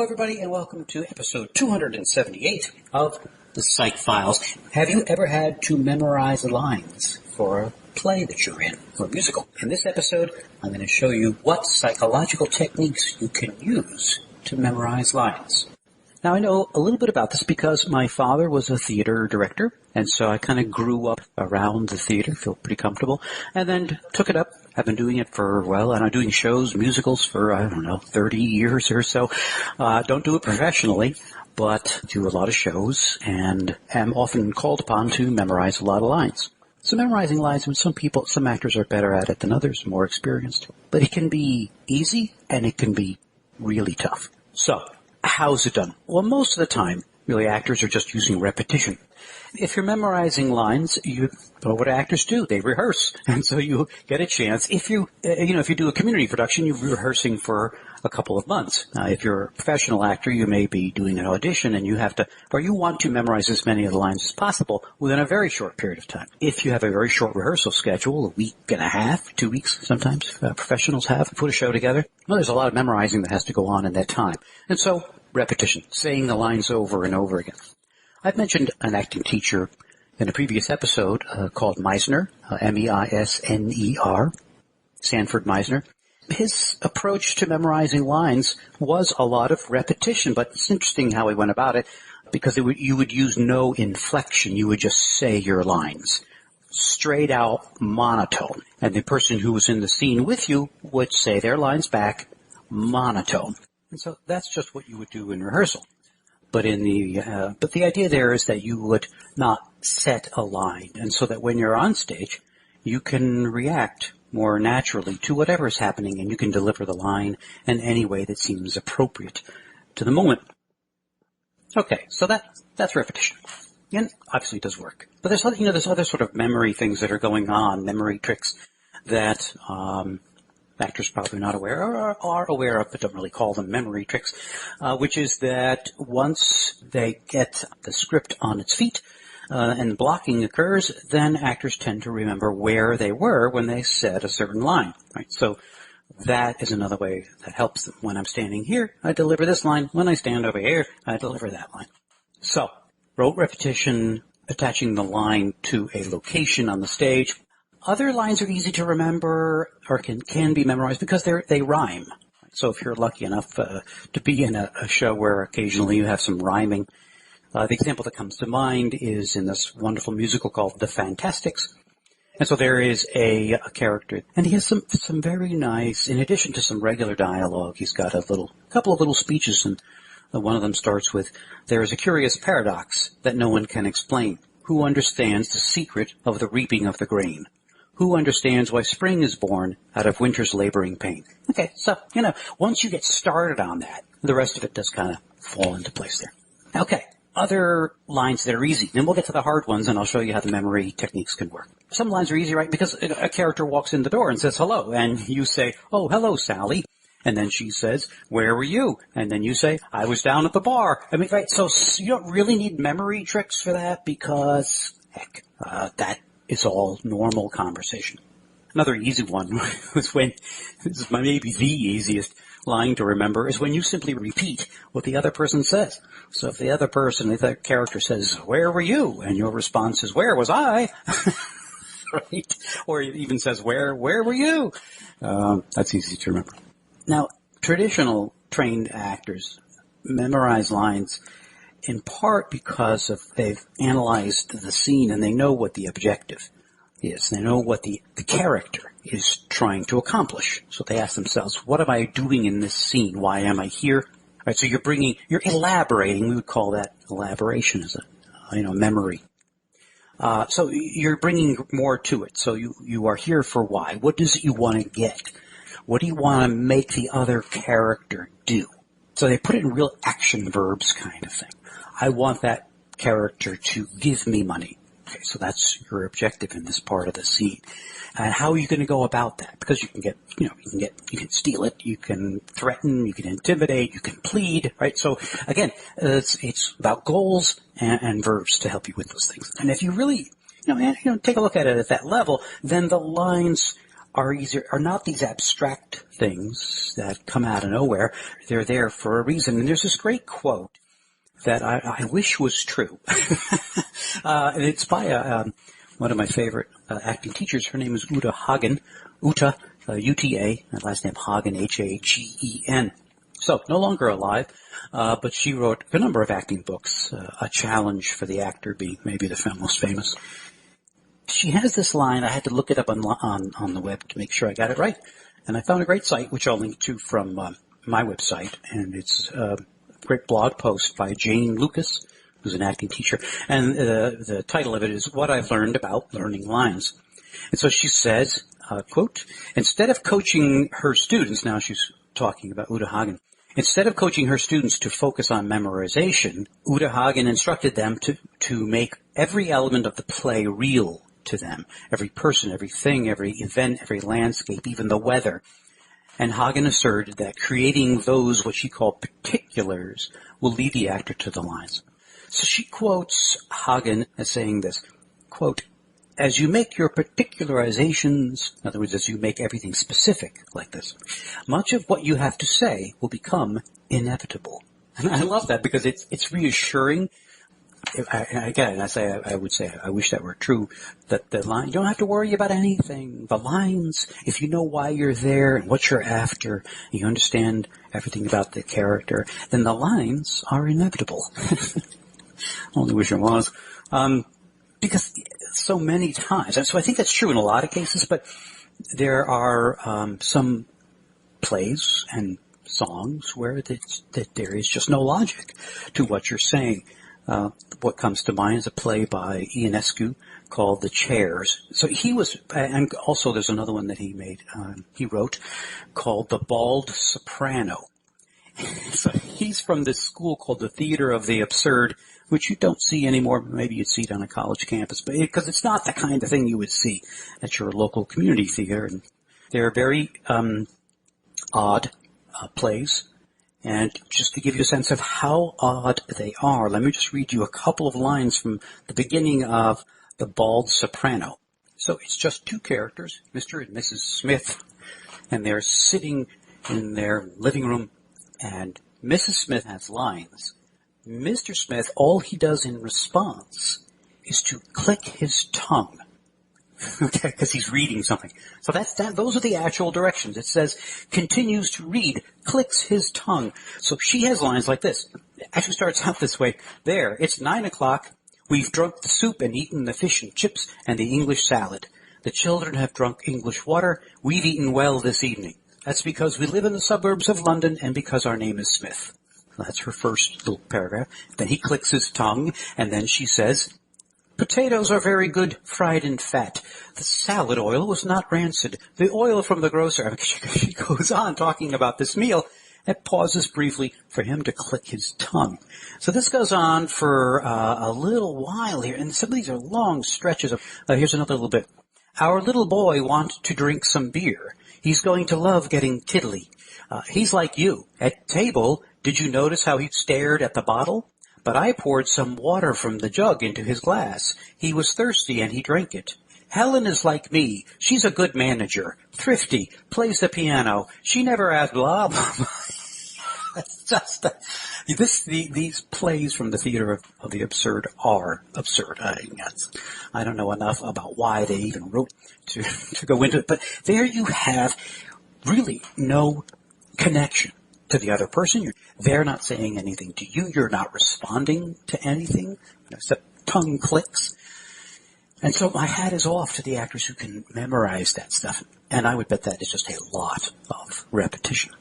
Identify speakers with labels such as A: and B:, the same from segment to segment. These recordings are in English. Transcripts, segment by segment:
A: Hello, everybody, and welcome to episode 278 of the Psych Files. Have you ever had to memorize lines for a play that you're in, or a musical? In this episode, I'm going to show you what psychological techniques you can use to memorize lines. Now, I know a little bit about this because my father was a theater director, and so I kind of grew up around the theater, feel pretty comfortable, and then took it up. I've been doing it for, and I'm doing shows, musicals for, 30 years or so. Don't do it professionally, but do a lot of shows, and am often called upon to memorize a lot of lines. So memorizing lines, some actors are better at it than others, more experienced. But it can be easy, and it can be really tough. So, how's it done? Well, most of the time, really, actors are just using repetition. If you're memorizing lines, what actors do, they rehearse. And so you get a chance. If you do a community production, you're rehearsing for a couple of months. Now, if you're a professional actor, you may be doing an audition and you want to memorize as many of the lines as possible within a very short period of time. If you have a very short rehearsal schedule, a week and a half, 2 weeks sometimes, professionals have to put a show together. Well, there's a lot of memorizing that has to go on in that time. And so, repetition, saying the lines over and over again. I've mentioned an acting teacher in a previous episode called Meisner, M-E-I-S-N-E-R, Sanford Meisner. His approach to memorizing lines was a lot of repetition, but it's interesting how he went about it because you would use no inflection. You would just say your lines, straight out monotone. And the person who was in the scene with you would say their lines back monotone. And so that's just what you would do in rehearsal. But the idea there is that you would not set a line, and so that when you're on stage, you can react more naturally to whatever is happening, and you can deliver the line in any way that seems appropriate to the moment. Okay, so that's repetition, and obviously it does work. But there's other sort of memory things that are going on, memory tricks that actors probably not aware or are aware of, but don't really call them memory tricks, which is that once they get the script on its feet and blocking occurs, then actors tend to remember where they were when they said a certain line. Right? So that is another way that helps them. When I'm standing here, I deliver this line. When I stand over here, I deliver that line. So rote repetition, attaching the line to a location on the stage. Other lines are easy to remember or can be memorized because they rhyme. So if you're lucky enough to be in a show where occasionally you have some rhyming, the example that comes to mind is in this wonderful musical called The Fantastics. And so there is a character, and he has some very nice, in addition to some regular dialogue, he's got couple of little speeches, and one of them starts with, "There is a curious paradox that no one can explain. Who understands the secret of the reaping of the grain? Who understands why spring is born out of winter's laboring pain?" Okay, so, once you get started on that, the rest of it does kind of fall into place there. Okay, other lines that are easy. Then we'll get to the hard ones, and I'll show you how the memory techniques can work. Some lines are easy, right? Because a character walks in the door and says hello, and you say, "Oh, hello, Sally." And then she says, "Where were you?" And then you say, "I was down at the bar." I mean, right, so you don't really need memory tricks for that because, heck, that is all normal conversation. Another easy one was this is maybe the easiest line to remember, is when you simply repeat what the other person says. So if the other character says, "Where were you?" and your response is, "Where was I?" Right? Or it even says, Where were you?" That's easy to remember. Now, traditional trained actors memorize lines in part because they've analyzed the scene and they know what the objective is. They know what the character is trying to accomplish. So they ask themselves, what am I doing in this scene? Why am I here? Right, so you're elaborating. We would call that elaboration as a memory. So you're bringing more to it. So you are here for why? What is it you want to get? What do you want to make the other character do? So they put it in real action verbs kind of thing. I want that character to give me money. Okay, so that's your objective in this part of the scene. And how are you going to go about that? Because you can steal it, you can threaten, you can intimidate, you can plead, right? So again, it's about goals and verbs to help you with those things. And if you really, take a look at it at that level, then the lines are not these abstract things that come out of nowhere. They're there for a reason. And there's this great quote that I wish was true. And it's by one of my favorite acting teachers. Her name is Uta Hagen. Uta, U-T-A, and last name Hagen, H-A-G-E-N. So, no longer alive, but she wrote a number of acting books, A Challenge for the Actor being maybe the most famous. She has this line, I had to look it up on the web to make sure I got it right, and I found a great site, which I'll link to from my website, and it's a great blog post by Jane Lucas, who's an acting teacher, and the title of it is What I've Learned About Learning Lines. And so she says, quote, instead of coaching her students, now she's talking about Uta Hagen, instead of coaching her students to focus on memorization, Uta Hagen instructed them to make every element of the play real to them. Every person, every thing, every event, every landscape, even the weather. And Hagen asserted that creating those, what she called particulars, will lead the actor to the lines. So she quotes Hagen as saying this, quote, as you make your particularizations, in other words, as you make everything specific like this, much of what you have to say will become inevitable. And I love that because it's reassuring. I would say, I wish that were true, that the line, you don't have to worry about anything. The lines, if you know why you're there and what you're after, and you understand everything about the character, then the lines are inevitable. Only wish it was. Because so many times, and so I think that's true in a lot of cases, but there are some plays and songs where that there is just no logic to what you're saying. What comes to mind is a play by Ionescu called The Chairs. So he was, and also there's another one that he wrote called The Bald Soprano. So he's from this school called the Theater of the Absurd, which you don't see anymore. Maybe you'd see it on a college campus, but because it's not the kind of thing you would see at your local community theater. And they're very odd plays. And just to give you a sense of how odd they are, let me just read you a couple of lines from the beginning of The Bald Soprano. So it's just two characters, Mr. and Mrs. Smith, and they're sitting in their living room, and Mrs. Smith has lines. Mr. Smith, all he does in response is to click his tongue. Okay, because he's reading something. So those are the actual directions. It says, continues to read, clicks his tongue. So she has lines like this. It actually starts out this way. There, it's 9 o'clock. We've drunk the soup and eaten the fish and chips and the English salad. The children have drunk English water. We've eaten well this evening. That's because we live in the suburbs of London and because our name is Smith. That's her first little paragraph. Then he clicks his tongue, and then she says, potatoes are very good, fried in fat. The salad oil was not rancid. The oil from the grocer. I mean, she goes on talking about this meal and pauses briefly for him to click his tongue. So this goes on for a little while here, and some of these are long stretches of, here's another little bit. Our little boy wants to drink some beer. He's going to love getting tiddly. He's like you. At table, did you notice how he stared at the bottle? But I poured some water from the jug into his glass. He was thirsty and he drank it. Helen is like me. She's a good manager, thrifty, plays the piano. She never asks blah, blah, blah. It's just, these plays from the Theater of the Absurd are absurd. I don't know enough about why they even wrote to go into it, but there you have really no connection to the other person. They're not saying anything to you. You're not responding to anything except tongue clicks. And so my hat is off to the actors who can memorize that stuff. And I would bet that is just a lot of repetition.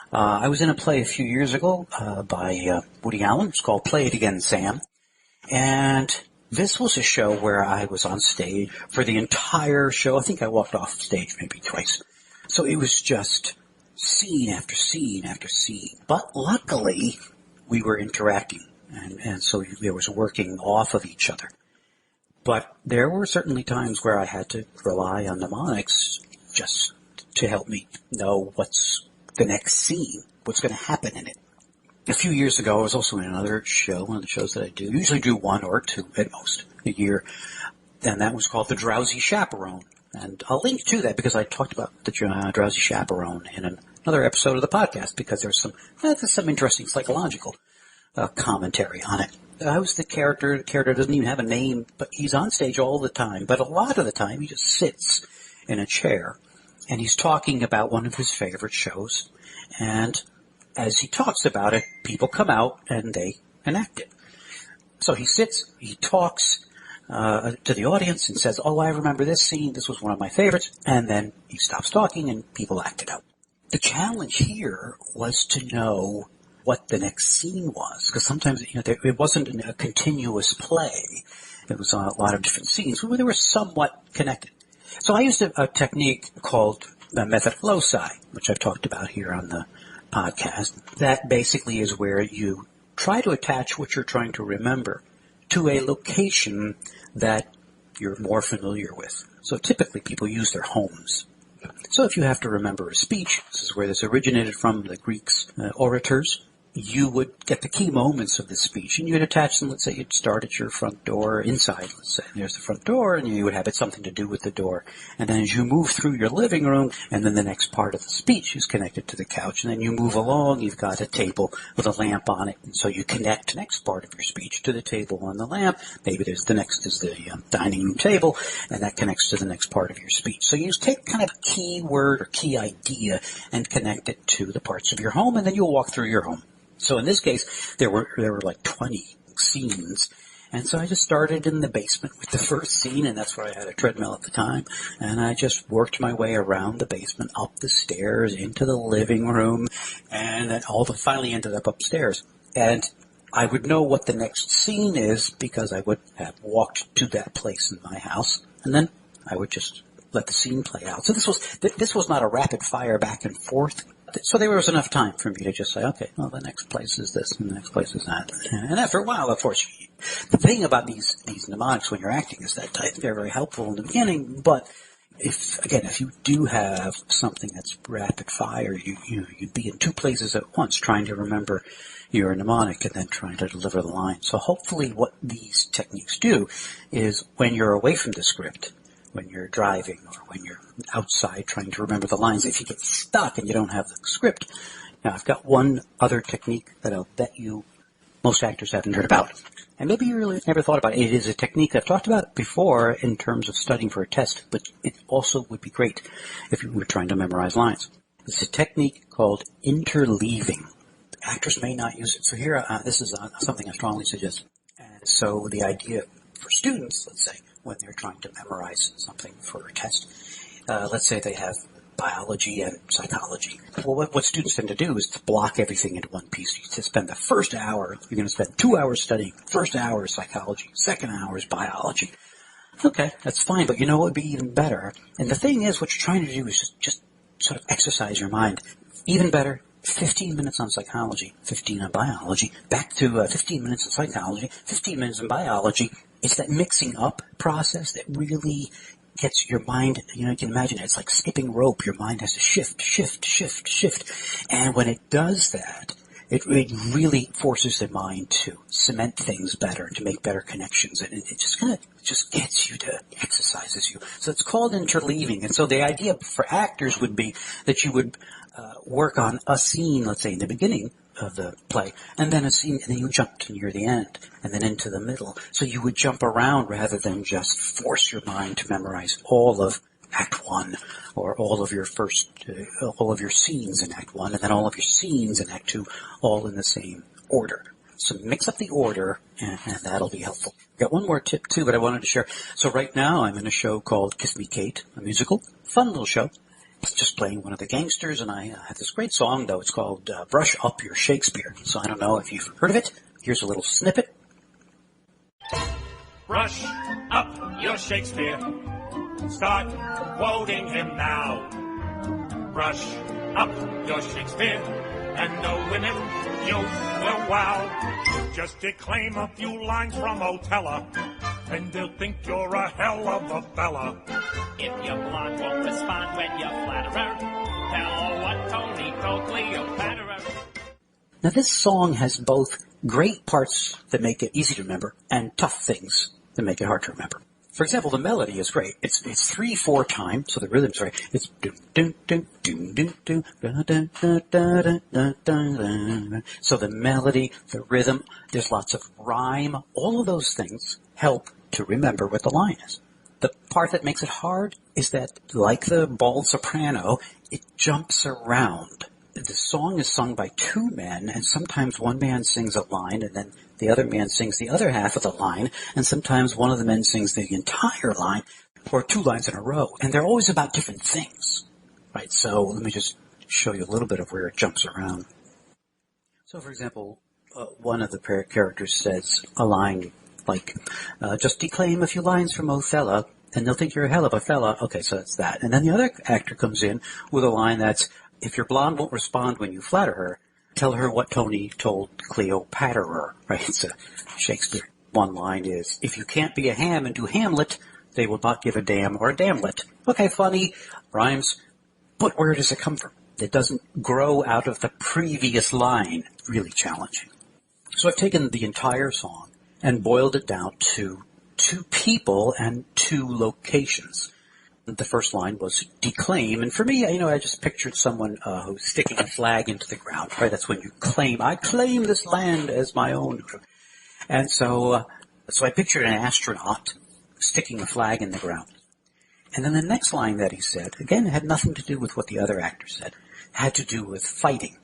A: I was in a play a few years ago by Woody Allen. It's called Play It Again, Sam. And this was a show where I was on stage for the entire show. I think I walked off stage maybe twice. So it was just scene after scene after scene. But luckily, we were interacting, and so there was working off of each other. But there were certainly times where I had to rely on mnemonics just to help me know what's the next scene, what's going to happen in it. A few years ago, I was also in another show, one of the shows that I do. Usually do one or two at most a year, and that was called The Drowsy Chaperone. And I'll link to that because I talked about the Drowsy Chaperone in another episode of the podcast because there's some interesting psychological commentary on it. I was the character. The character doesn't even have a name, but he's on stage all the time. But a lot of the time, he just sits in a chair, and he's talking about one of his favorite shows. And as he talks about it, people come out and they enact it. So he sits, he talks to the audience and says, "Oh, I remember this scene. This was one of my favorites." And then he stops talking, and people act it out. The challenge here was to know what the next scene was, because sometimes it wasn't a continuous play. It was a lot of different scenes where they were somewhat connected. So I used a technique called the Method Loci, which I've talked about here on the podcast. That basically is where you try to attach what you're trying to remember to a location that you're more familiar with. So typically people use their homes. So if you have to remember a speech, this is where this originated from, the Greeks, orators, you would get the key moments of the speech, and you'd attach them. Let's say you'd start at your front door inside. Let's say there's the front door, and you would have it something to do with the door. And then as you move through your living room, and then the next part of the speech is connected to the couch, and then you move along, you've got a table with a lamp on it, and so you connect the next part of your speech to the table and the lamp. Maybe the next is the dining room table, and that connects to the next part of your speech. So you take kind of a key word or key idea and connect it to the parts of your home, and then you'll walk through your home. So in this case, there were like 20 scenes. And so I just started in the basement with the first scene, and that's where I had a treadmill at the time. And I just worked my way around the basement, up the stairs, into the living room, and then finally ended up upstairs. And I would know what the next scene is because I would have walked to that place in my house, and then I would just let the scene play out. So this was not a rapid fire back and forth. So there was enough time for me to just say, okay, well, the next place is this, and the next place is that. And after a while, of course, the thing about these mnemonics when you're acting is that they're very helpful in the beginning, but if you do have something that's rapid fire, you'd be in two places at once trying to remember your mnemonic and then trying to deliver the line. So hopefully what these techniques do is when you're away from the script, when you're driving or when you're outside trying to remember the lines, if you get stuck and you don't have the script. Now, I've got one other technique that I'll bet you most actors haven't heard about. And maybe you really never thought about it. It is a technique I've talked about before in terms of studying for a test, but it also would be great if you were trying to memorize lines. It's a technique called interleaving. Actors may not use it. So here, this is something I strongly suggest. And so the idea for students, let's say, when they're trying to memorize something for a test. Let's say they have biology and psychology. Well, what students tend to do is to block everything into one piece. To spend the first hour, you're going to spend 2 hours studying. First hour is psychology. Second hour is biology. Okay, that's fine, but you know what would be even better? And the thing is, what you're trying to do is just sort of exercise your mind. Even better, 15 minutes on psychology, 15 on biology, back to 15 minutes on psychology, 15 minutes on biology. It's that mixing up process that really gets your mind, you can imagine it's like skipping rope. Your mind has to shift. And when it does that, it really forces the mind to cement things better, to make better connections. And it just gets you to, exercises you. So it's called interleaving. And so the idea for actors would be that you would work on a scene, let's say in the beginning of the play, and then a scene, and then you jump to near the end, and then into the middle. So you would jump around rather than just force your mind to memorize all of Act 1, or all of your scenes in Act 1, and then all of your scenes in Act 2, all in the same order. So mix up the order, and that'll be helpful. Got one more tip, too, that I wanted to share. So right now I'm in a show called Kiss Me Kate, a musical. Fun little show. It's just playing one of the gangsters, and I have this great song, though. It's called Brush Up Your Shakespeare. So I don't know if you've heard of it. Here's a little snippet.
B: Brush up your Shakespeare. Start quoting him now. Brush up your Shakespeare, and the women you will wow. Just declaim a few lines from Othello, and they'll think you're a hell of a fella.
C: If your blonde won't respond when you flatter her, tell her what Tony told Cleopatra.
A: Now this song has both great parts that make it easy to remember and tough things that make it hard to remember. For example, the melody is great. It's 3/4 time, so the rhythm's right. It's doom doom doom doom doom doom da da da da da da. So the melody, the rhythm, there's lots of rhyme. All of those things help to remember what the line is. The part that makes it hard is that, like the bald soprano, it jumps around. The song is sung by two men, and sometimes one man sings a line, and then the other man sings the other half of the line, and sometimes one of the men sings the entire line, or two lines in a row. And they're always about different things, right? So let me just show you a little bit of where it jumps around. So, for example, one of the characters says a line like, just declaim a few lines from Othello, and they'll think you're a hell of a fella. Okay, so that's that. And then the other actor comes in with a line that's, if your blonde won't respond when you flatter her, tell her what Tony told Cleopatra, right? So Shakespeare. One line is, if you can't be a ham and do Hamlet, they will not give a damn or a damlet. Okay, funny, rhymes, but where does it come from? It doesn't grow out of the previous line. Really challenging. So I've taken the entire song and boiled it down to 2 people and 2 locations. The first line was declaim, and for me, I just pictured someone who's sticking a flag into the ground, right? That's when you claim, I claim this land as my own. And so I pictured an astronaut sticking a flag in the ground. And then the next line that he said, again, had nothing to do with what the other actor said, had to do with fighting.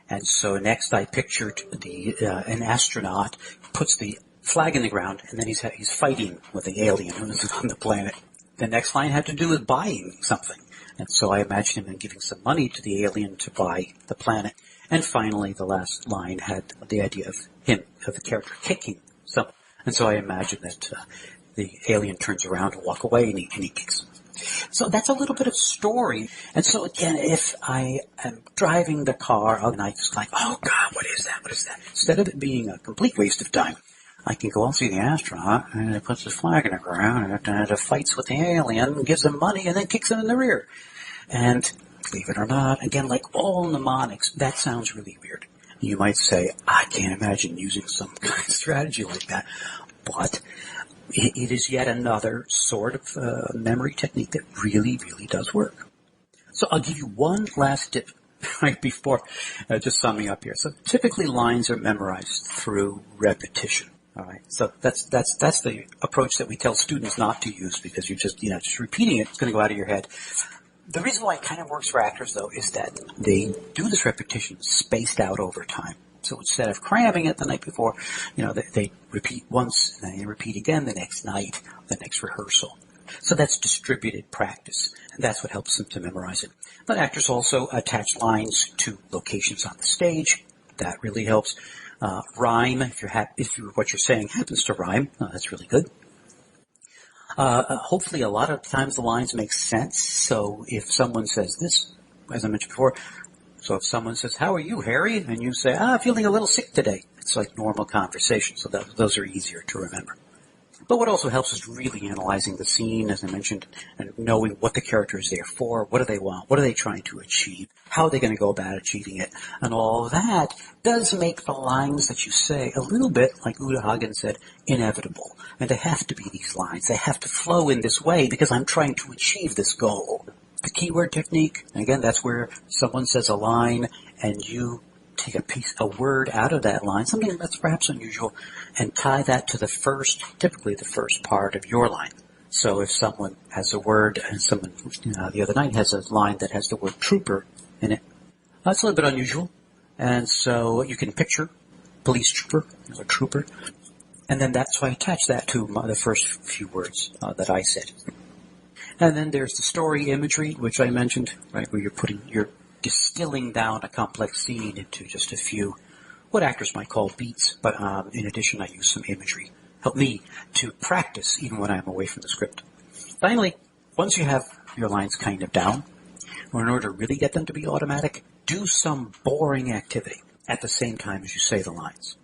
A: And so next I pictured an astronaut puts the flag in the ground, and then he's fighting with the alien who's on the planet. The next line had to do with buying something. And so I imagined him giving some money to the alien to buy the planet. And finally, the last line had the idea of the character kicking someone. And so I imagined that the alien turns around to walk away, and he kicks him. So that's a little bit of story. And so again, if I am driving the car and I just like, oh God, what is that? What is that? Instead of it being a complete waste of time, I can go and see the astronaut, and he puts his flag in the ground, and fights with the alien, gives him money, and then kicks him in the rear. And believe it or not, again, like all mnemonics, that sounds really weird. You might say, I can't imagine using some kind of strategy like that. But it is yet another sort of memory technique that really, really does work. So I'll give you one last tip right before just summing up here. So typically lines are memorized through repetition. All right. So that's the approach that we tell students not to use, because you're just repeating it. It's going to go out of your head. The reason why it kind of works for actors, though, is that they do this repetition spaced out over time. So instead of cramming it the night before, they repeat once, and then they repeat again the next night, the next rehearsal. So that's distributed practice, and that's what helps them to memorize it. But actors also attach lines to locations on the stage. That really helps. Rhyme, if what you're saying happens to rhyme, that's really good. Hopefully a lot of times the lines make sense. So if someone says this, as I mentioned before, so if someone says, how are you, Harry? And you say, feeling a little sick today. It's like normal conversation, so those are easier to remember. But what also helps is really analyzing the scene, as I mentioned, and knowing what the character is there for, what do they want, what are they trying to achieve, how are they going to go about achieving it, and all of that does make the lines that you say a little bit, like Uta Hagen said, inevitable. And they have to be these lines. They have to flow in this way because I'm trying to achieve this goal. The keyword technique, again, that's where someone says a line and you take a word out of that line, something that's perhaps unusual, and tie that to typically the first part of your line. So if someone has a word, and someone the other night has a line that has the word trooper in it, that's a little bit unusual. And so you can picture police trooper, or trooper, and then that's why I attach that to the first few words that I said. And then there's the story imagery, which I mentioned, right, where you're distilling down a complex scene into just a few, what actors might call beats, but in addition I use some imagery. Help me to practice even when I'm away from the script. Finally, once you have your lines kind of down, or in order to really get them to be automatic, do some boring activity at the same time as you say the lines.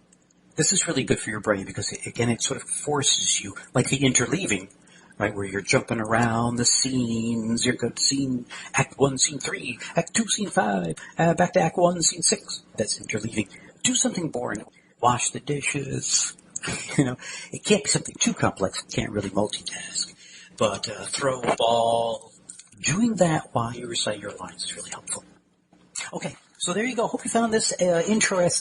A: This is really good for your brain because, again, it sort of forces you, like the interleaving, right, where you're jumping around the scenes, you're going to scene, Act 1, Scene 3, Act 2, Scene 5, back to Act 1, Scene 6. That's interleaving. Do something boring. Wash the dishes. It can't be something too complex. You can't really multitask. but throw a ball. Doing that while you recite your lines is really helpful. Okay, so there you go. Hope you found this interesting.